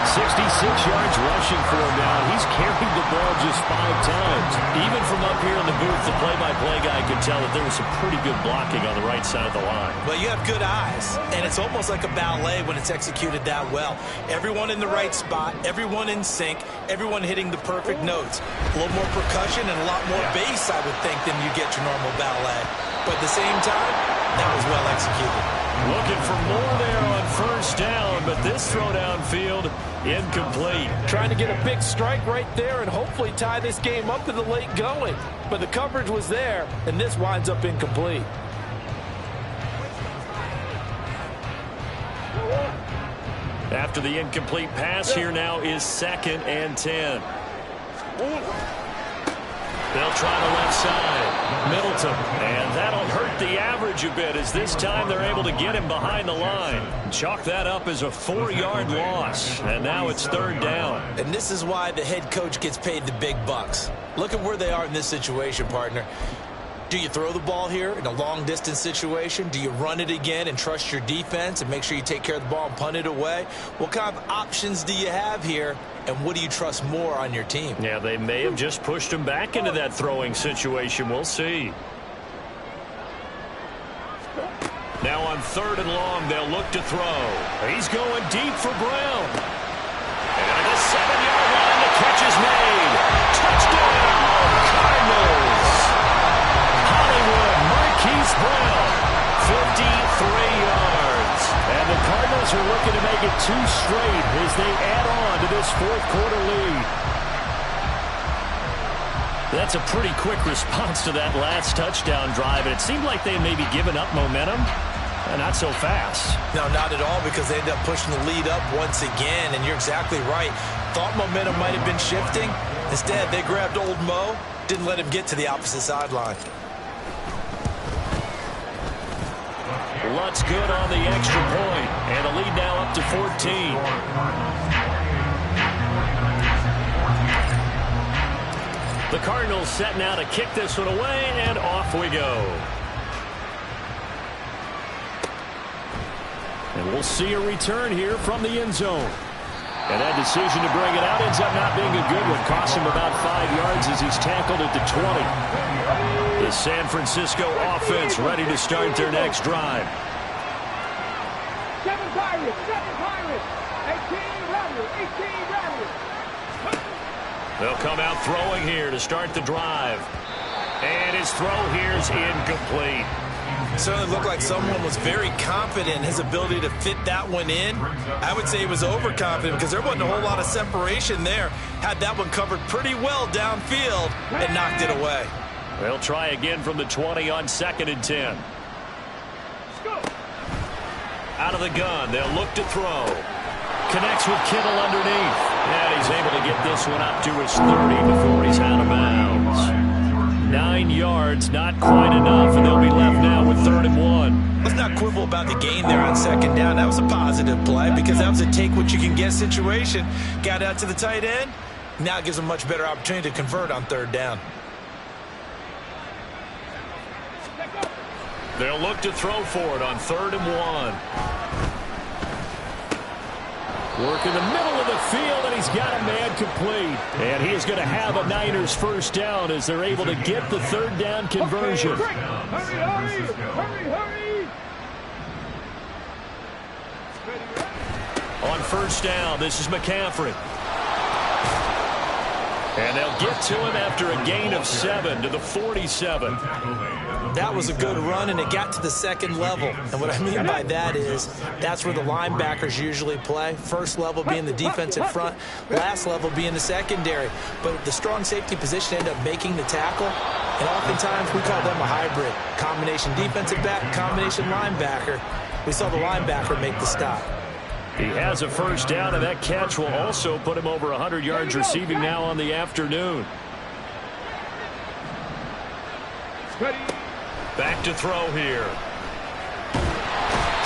66 yards rushing for him now. He's carried the ball just 5 times. Even from up here in the booth, the play-by-play guy could tell that there was some pretty good blocking on the right side of the line. Well, you have good eyes, and it's almost like a ballet when it's executed that well. Everyone in the right spot, everyone in sync, everyone hitting the perfect notes. A little more percussion and a lot more bass, I would think, than you get your normal ballet. But at the same time, that was well executed. Looking for more there on first down, but this throw downfield, incomplete. Trying to get a big strike right there and hopefully tie this game up in the late going. But the coverage was there, and this winds up incomplete. After the incomplete pass, here now is 2nd and 10. They'll try the left side. Middleton. And that'll hurt the average a bit as this time they're able to get him behind the line. Chalk that up as a 4-yard loss. And now it's 3rd down. And this is why the head coach gets paid the big bucks. Look at where they are in this situation, partner. Do you throw the ball here in a long-distance situation? Do you run it again and trust your defense and make sure you take care of the ball and punt it away? What kind of options do you have here, and what do you trust more on your team? Yeah, they may have just pushed him back into that throwing situation. We'll see. Now on 3rd and long, they'll look to throw. He's going deep for Brown. And the 7-yard line, the catch is made. Touchdown! it 2 straight as they add on to this fourth-quarter lead. That's a pretty quick response to that last touchdown drive, and it seemed like they may be giving up momentum. Not so fast. No, not at all, because they end up pushing the lead up once again, and you're exactly right. Thought momentum might have been shifting. Instead, they grabbed old Mo, didn't let him get to the opposite sideline. Lutz good on the extra point, and the lead now up to 14. The Cardinals set now to kick this one away, and off we go. And we'll see a return here from the end zone. And that decision to bring it out ends up not being a good one. Cost him about 5 yards as he's tackled at the 20. The San Francisco offense ready to start their next drive. 7 Pirates, 18 Rebels. They'll come out throwing here to start the drive. And his throw here is incomplete. Certainly looked like someone was very confident in his ability to fit that one in. I would say he was overconfident because there wasn't a whole lot of separation there. Had that one covered pretty well downfield and knocked it away. They'll try again from the 20 on 2nd and 10. Out of the gun, they'll look to throw. Connects with Kittle underneath. And he's able to get this one up to his 30 before he's out of bounds. 9 yards, not quite enough, and they'll be left now with 3rd and 1. Let's not quibble about the gain there on 2nd down. That was a positive play because that was a take-what-you-can-get situation. Got out to the tight end. Now it gives them a much better opportunity to convert on 3rd down. They'll look to throw for it on 3rd and 1. Work in the middle of the field, and he's got a man complete. And he is going to have a Niners first down as they're able to get the 3rd down conversion. Okay, hurry. On 1st down, this is McCaffrey. And they'll get to him after a gain of 7 to the 47. That was a good run, and it got to the 2nd level. And what I mean by that is that's where the linebackers usually play. First level being the defensive front, last level being the secondary. But the strong safety position ended up making the tackle, and oftentimes we call them a hybrid. Combination defensive back, combination linebacker. We saw the linebacker make the stop. He has a first down, and that catch will also put him over 100 yards receiving now on the afternoon. Back to throw here.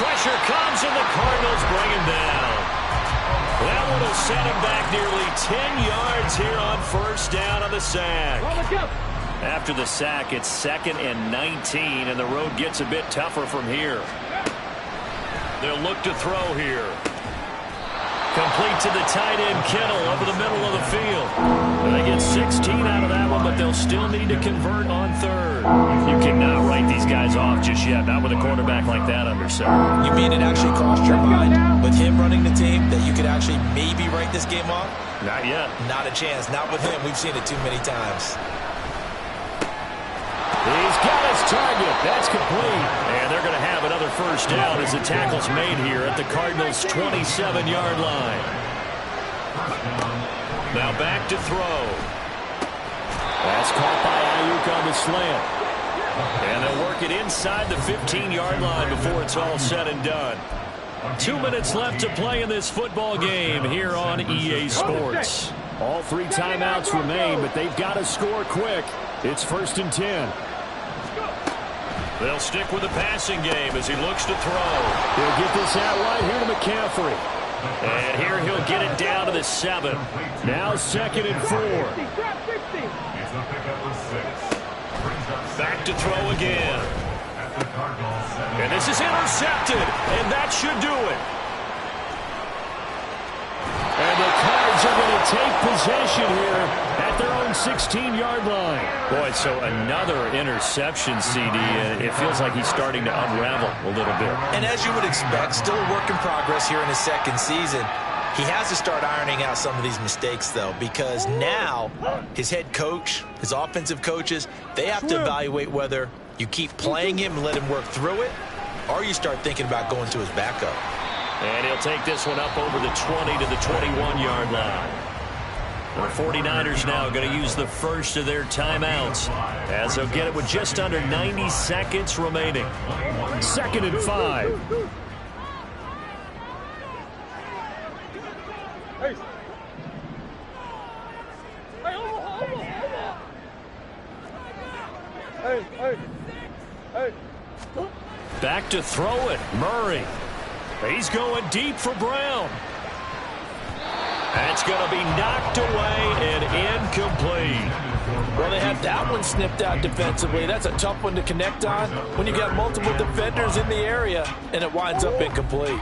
Pressure comes, and the Cardinals bring him down. That one will set him back nearly 10 yards here on 1st down on the sack. After the sack, it's 2nd and 19, and the road gets a bit tougher from here. They'll look to throw here. Complete to the tight end, Kittle, over the middle of the field. And they get 16 out of that one, but they'll still need to convert on 3rd. You cannot write these guys off just yet, not with a quarterback like that under center. You mean it actually crossed your mind with him running the team that you could actually maybe write this game off? Not yet. Not a chance. Not with him. We've seen it too many times. He's got his target. That's complete. And they're going to have another first down as the tackle's made here at the Cardinals' 27-yard line. Now back to throw. That's caught by Ayuk on the slant. And they'll work it inside the 15-yard line before it's all said and done. 2 minutes left to play in this football game here on EA Sports. All 3 timeouts remain, but they've got to score quick. It's 1st and 10. They'll stick with the passing game as he looks to throw. He'll get this out right here to McCaffrey. And here he'll get it down to the 7. Now 2nd and 4. Back to throw again. And this is intercepted, and that should do it. And the Cards are going to take possession here at their own 16-yard line. Boy, so another interception, CD. It feels like he's starting to unravel a little bit. And as you would expect, still a work in progress here in his 2nd season. He has to start ironing out some of these mistakes, though, because now his head coach, his offensive coaches, they have to evaluate whether you keep playing him and let him work through it, or you start thinking about going to his backup. And he'll take this one up over the 20 to the 21-yard line. The 49ers now going to use the first of their timeouts as they'll get it with just under 90 seconds remaining. 2nd and 5. Back to throw it, Murray. He's going deep for Brown. That's going to be knocked away and incomplete. Well, they had that one snipped out defensively. That's a tough one to connect on when you got multiple defenders in the area, and it winds up incomplete.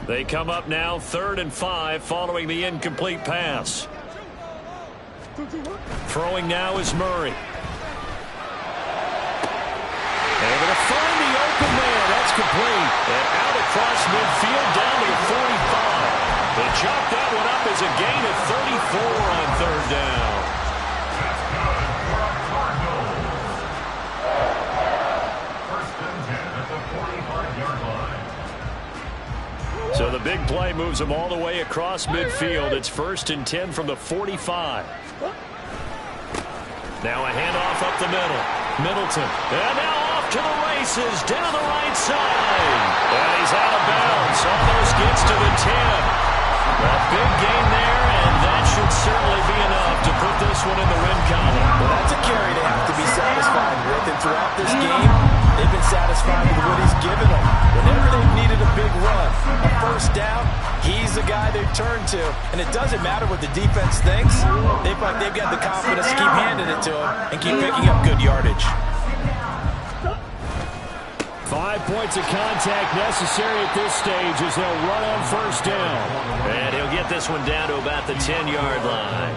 They come up now 3rd and 5 following the incomplete pass. Throwing now is Murray. They're going to find the open man. That's complete. And out across midfield down to the 45. They chalk that one up as a gain of 34 on 3rd down. That's good for a Cardinals. 1st and 10 at the 45-yard line. So the big play moves them all the way across midfield. It's 1st and 10 from the 45. Now a handoff up the middle. Middleton. And now off to the races down the right side. And he's out of bounds. Almost gets to the 10. A big gain there, and that should certainly be enough to put this one in the win column. Well, that's a carry they have to be satisfied with. And throughout this game, they've been satisfied with what he's given them. Whenever they've needed a big run, a 1st down, he's the guy they've turned to. And it doesn't matter what the defense thinks. They've got the confidence to keep handing it to him and keep picking up good yardage. 5 points of contact necessary at this stage as they'll run on 1st down. And he'll get this one down to about the 10-yard line.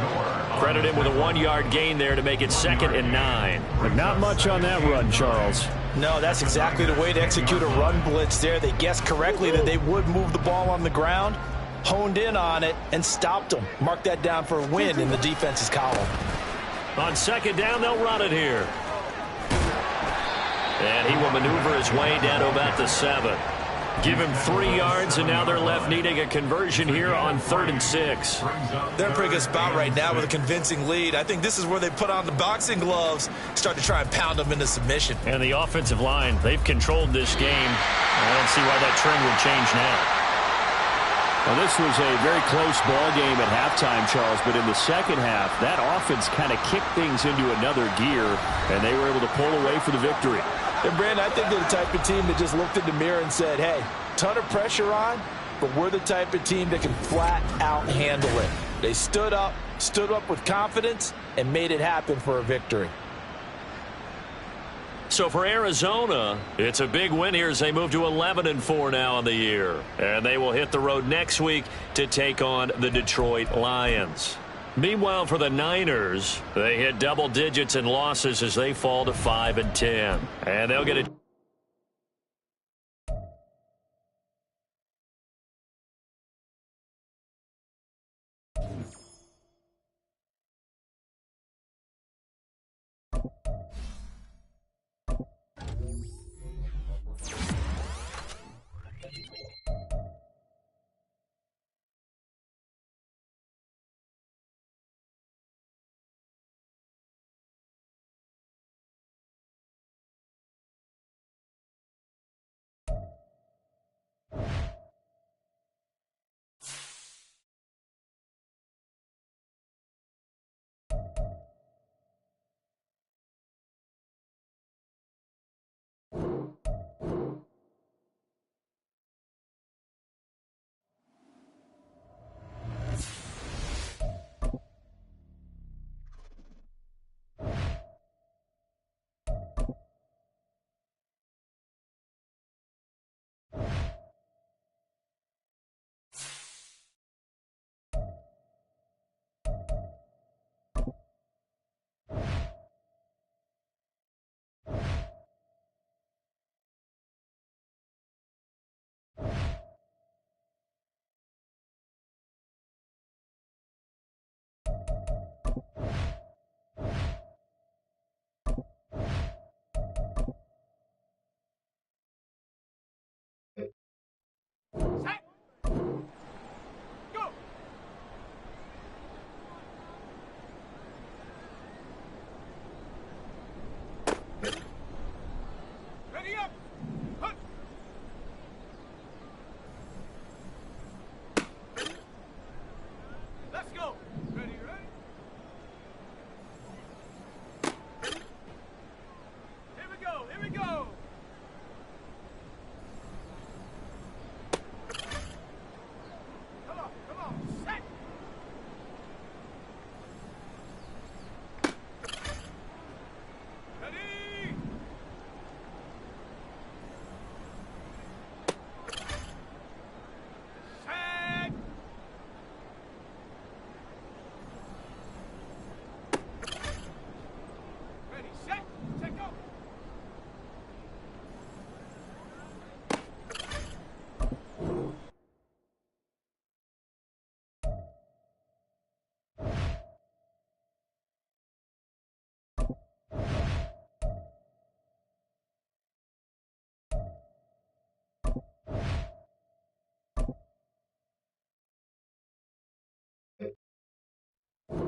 Credit him with a 1-yard gain there to make it 2nd and 9. But not much on that run, Charles. No, that's exactly the way to execute a run blitz there. They guessed correctly that they would move the ball on the ground, honed in on it, and stopped them. Mark that down for a win in the defense's column. On 2nd down, they'll run it here. And he will maneuver his way down to about the 7. Give him 3 yards, and now they're left needing a conversion here on 3rd and 6. They're in a pretty good spot right now with a convincing lead. I think this is where they put on the boxing gloves, start to try and pound them into submission. And the offensive line, they've controlled this game. I don't see why that trend would change now. Well, this was a very close ball game at halftime, Charles, but in the 2nd half, that offense kind of kicked things into another gear, and they were able to pull away for the victory. And Brandon, I think they're the type of team that just looked in the mirror and said, hey, ton of pressure on, but we're the type of team that can flat out handle it. They stood up with confidence, and made it happen for a victory. So for Arizona, it's a big win here as they move to 11-4 now on the year. And they will hit the road next week to take on the Detroit Lions. Meanwhile, for the Niners, they hit double digits in losses as they fall to 5-10. And they'll get it.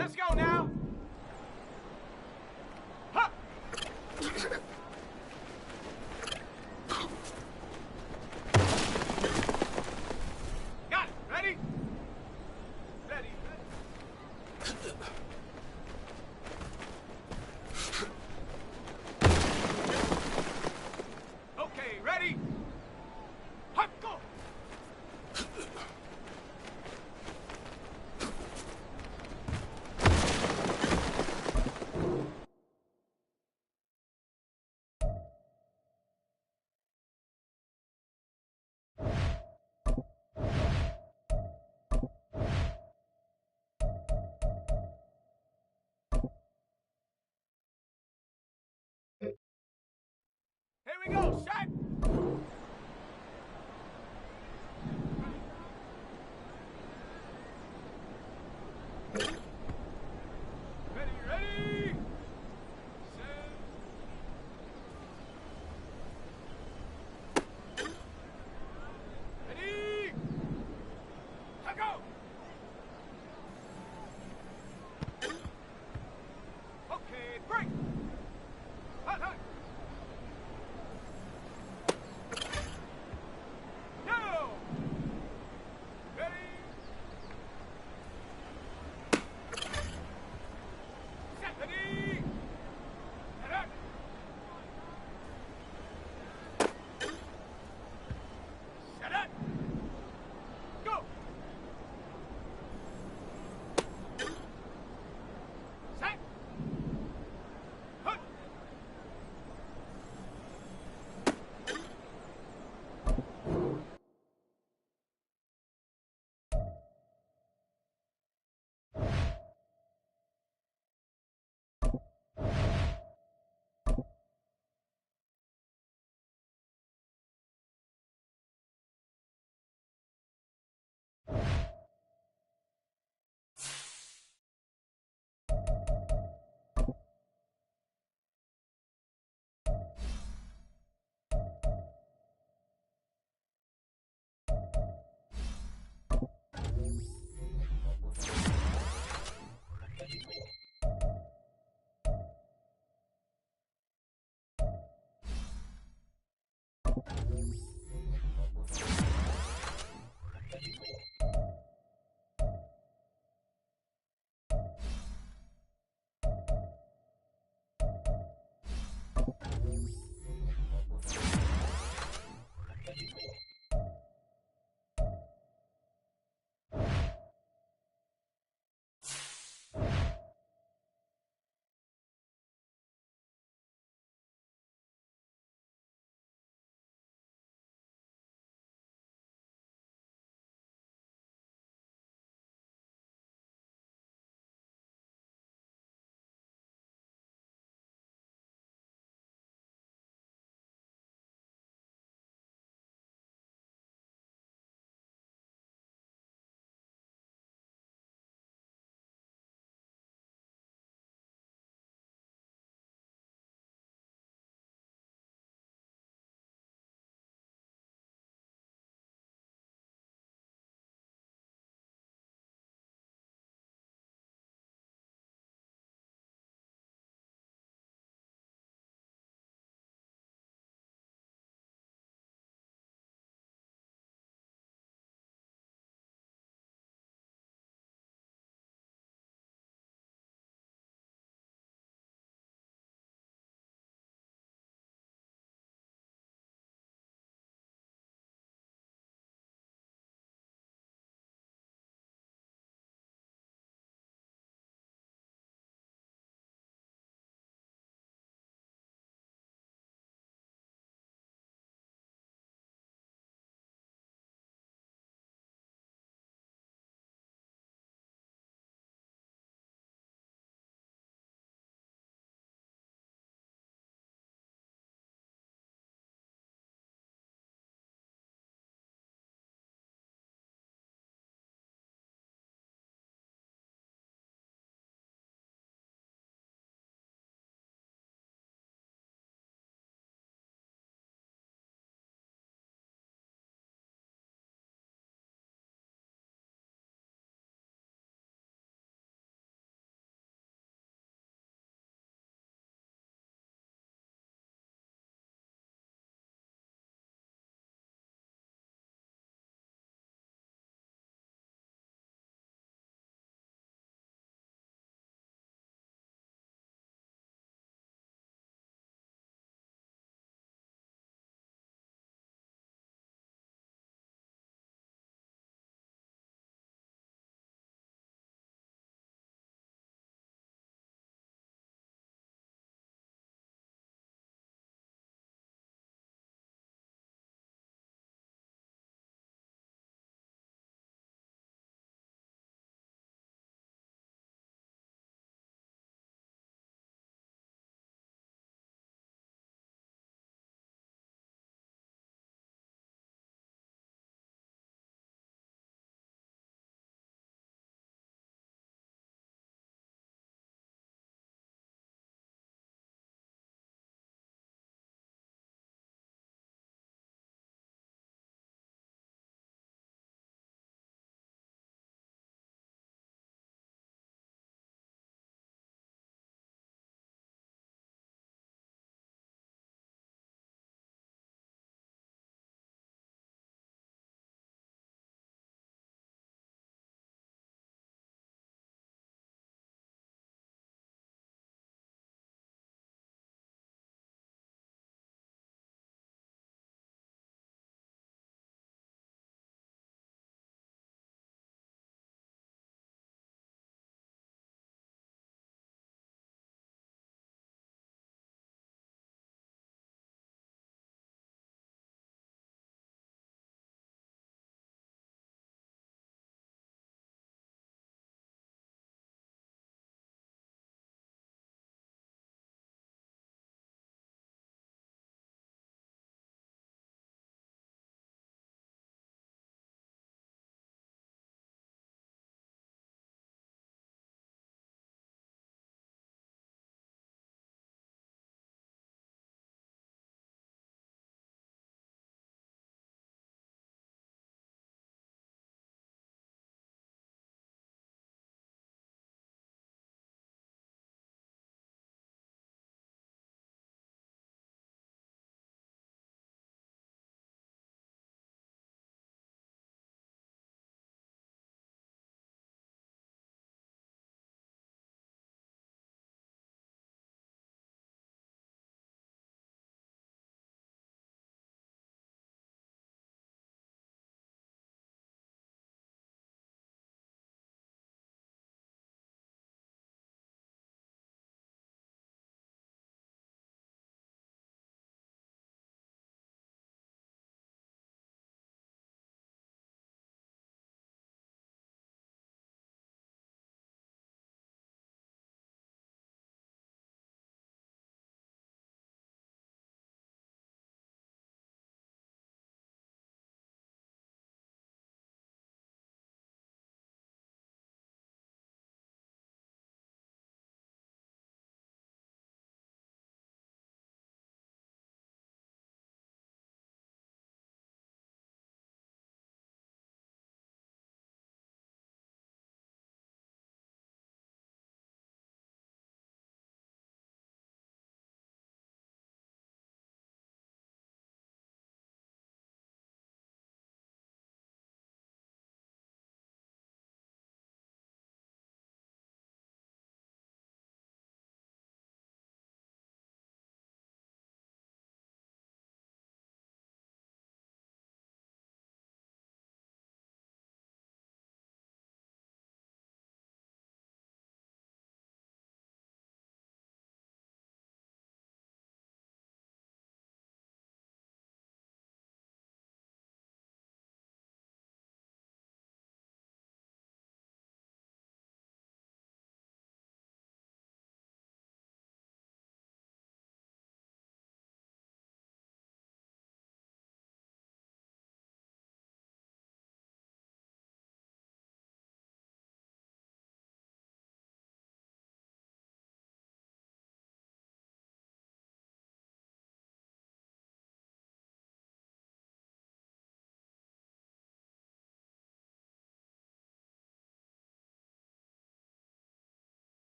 Let's go now. Hup. Got it. Ready? Ready. Okay, ready? Hup, go. Here we go, set.